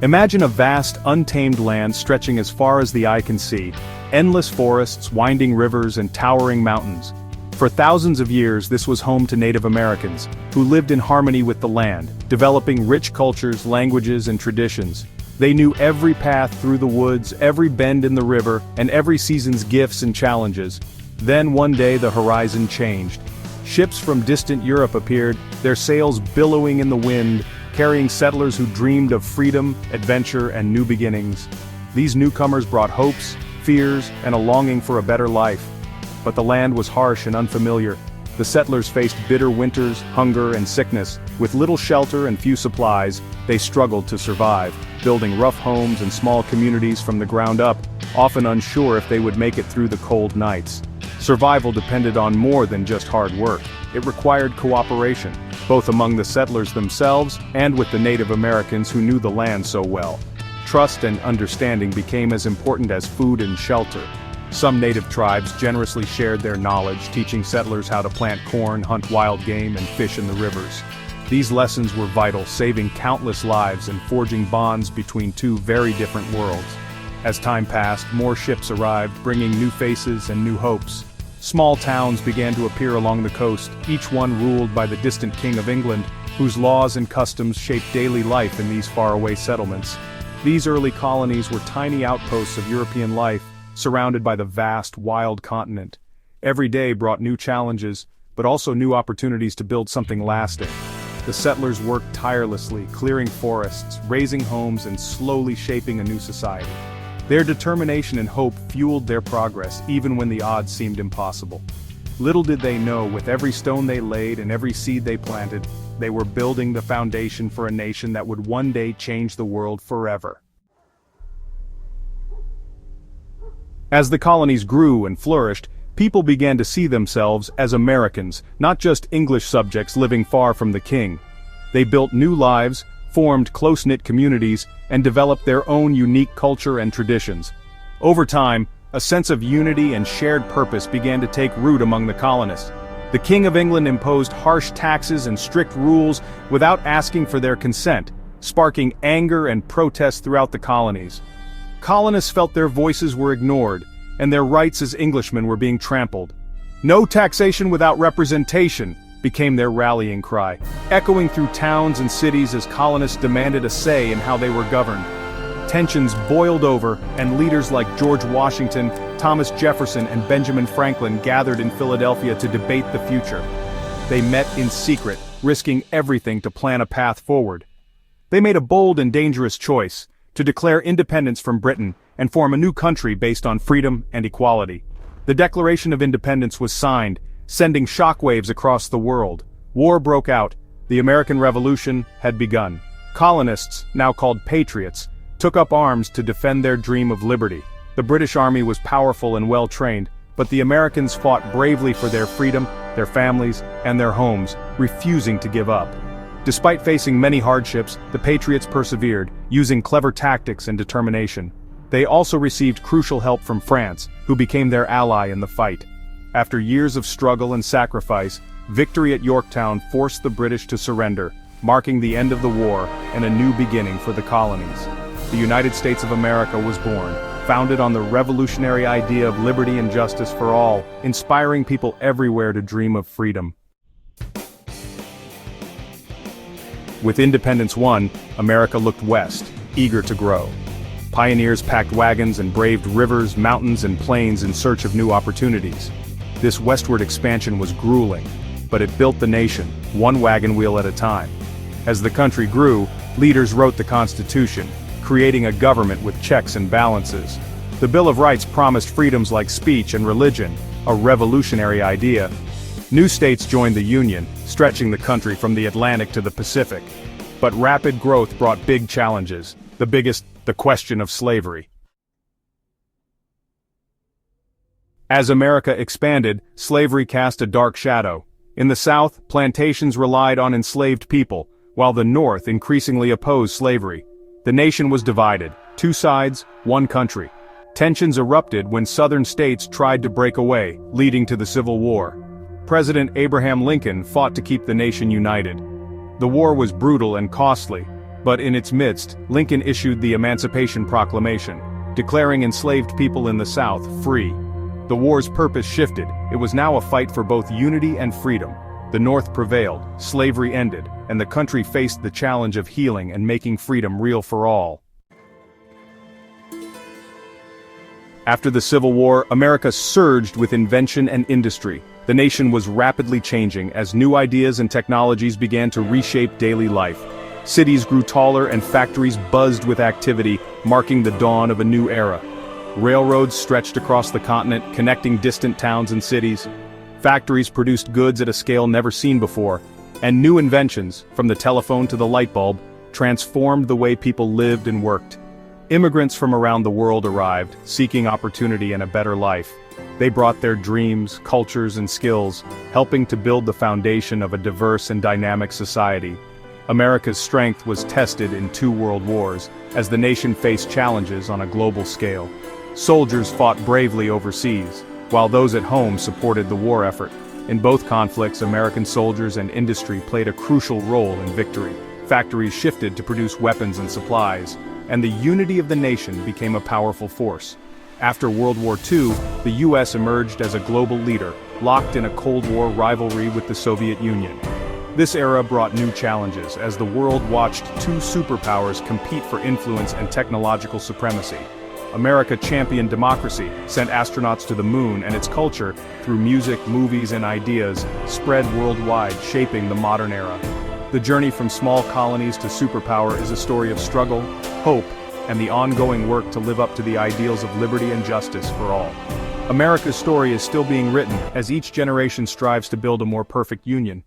Imagine a vast, untamed land stretching as far as the eye can see, endless forests, winding rivers, and towering mountains. For thousands of years this was home to Native Americans, who lived in harmony with the land, developing rich cultures, languages, and traditions. They knew every path through the woods, every bend in the river, and every season's gifts and challenges. Then one day the horizon changed. Ships from distant Europe appeared, their sails billowing in the wind, carrying settlers who dreamed of freedom, adventure, and new beginnings. These newcomers brought hopes, fears, and a longing for a better life. But the land was harsh and unfamiliar. The settlers faced bitter winters, hunger, and sickness. With little shelter and few supplies, they struggled to survive, building rough homes and small communities from the ground up, often unsure if they would make it through the cold nights. Survival depended on more than just hard work. It required cooperation, both among the settlers themselves and with the Native Americans who knew the land so well. Trust and understanding became as important as food and shelter. Some native tribes generously shared their knowledge, teaching settlers how to plant corn, hunt wild game, and fish in the rivers. These lessons were vital, saving countless lives and forging bonds between two very different worlds. As time passed, more ships arrived, bringing new faces and new hopes. Small towns began to appear along the coast, each one ruled by the distant King of England, whose laws and customs shaped daily life in these faraway settlements. These early colonies were tiny outposts of European life, surrounded by the vast, wild continent. Every day brought new challenges, but also new opportunities to build something lasting. The settlers worked tirelessly, clearing forests, raising homes, and slowly shaping a new society. Their determination and hope fueled their progress, even when the odds seemed impossible. Little did they know, with every stone they laid and every seed they planted, they were building the foundation for a nation that would one day change the world forever. As the colonies grew and flourished, people began to see themselves as Americans, not just English subjects living far from the king. They built new lives, formed close-knit communities, and developed their own unique culture and traditions. Over time, a sense of unity and shared purpose began to take root among the colonists. The King of England imposed harsh taxes and strict rules without asking for their consent, sparking anger and protest throughout the colonies. Colonists felt their voices were ignored, and their rights as Englishmen were being trampled. "No taxation without representation" became their rallying cry, echoing through towns and cities as colonists demanded a say in how they were governed. Tensions boiled over, and leaders like George Washington, Thomas Jefferson, and Benjamin Franklin gathered in Philadelphia to debate the future. They met in secret, risking everything to plan a path forward. They made a bold and dangerous choice: to declare independence from Britain and form a new country based on freedom and equality. The Declaration of Independence was signed, sending shockwaves across the world. War broke out. The American Revolution had begun. Colonists, now called patriots, took up arms to defend their dream of liberty. The British Army was powerful and well-trained, but the Americans fought bravely for their freedom, their families, and their homes, refusing to give up. Despite facing many hardships, the Patriots persevered, using clever tactics and determination. They also received crucial help from France, who became their ally in the fight. After years of struggle and sacrifice, victory at Yorktown forced the British to surrender, marking the end of the war and a new beginning for the colonies. The United States of America was born, founded on the revolutionary idea of liberty and justice for all, inspiring people everywhere to dream of freedom. With independence won, America looked west, eager to grow. Pioneers packed wagons and braved rivers, mountains, and plains in search of new opportunities. This westward expansion was grueling, but it built the nation, one wagon wheel at a time. As the country grew, leaders wrote the Constitution, creating a government with checks and balances. The Bill of Rights promised freedoms like speech and religion, a revolutionary idea. New states joined the Union, stretching the country from the Atlantic to the Pacific. But rapid growth brought big challenges, the biggest, the question of slavery. As America expanded, slavery cast a dark shadow. In the South, plantations relied on enslaved people, while the North increasingly opposed slavery. The nation was divided, two sides, one country. Tensions erupted when Southern states tried to break away, leading to the Civil War. President Abraham Lincoln fought to keep the nation united. The war was brutal and costly, But in its midst, Lincoln issued the Emancipation Proclamation, declaring enslaved people in the South free. The war's purpose shifted. It was now a fight for both unity and freedom. The North prevailed, slavery ended, and the country faced the challenge of healing and making freedom real for all. After the Civil War, America surged with invention and industry. The nation was rapidly changing as new ideas and technologies began to reshape daily life. Cities grew taller and factories buzzed with activity, marking the dawn of a new era. Railroads stretched across the continent, connecting distant towns and cities. Factories produced goods at a scale never seen before, and new inventions, from the telephone to the light bulb, transformed the way people lived and worked. Immigrants from around the world arrived, seeking opportunity and a better life. They brought their dreams, cultures, and skills, helping to build the foundation of a diverse and dynamic society. America's strength was tested in 2 world wars, as the nation faced challenges on a global scale. Soldiers fought bravely overseas, while those at home supported the war effort. In both conflicts, American soldiers and industry played a crucial role in victory. Factories shifted to produce weapons and supplies, and the unity of the nation became a powerful force. After World War II, the U.S. emerged as a global leader, locked in a Cold War rivalry with the Soviet Union. This era brought new challenges as the world watched 2 superpowers compete for influence and technological supremacy. America championed democracy, sent astronauts to the moon, and its culture, through music, movies, and ideas, spread worldwide, shaping the modern era. The journey from small colonies to superpower is a story of struggle, hope, and the ongoing work to live up to the ideals of liberty and justice for all. America's story is still being written as each generation strives to build a more perfect union.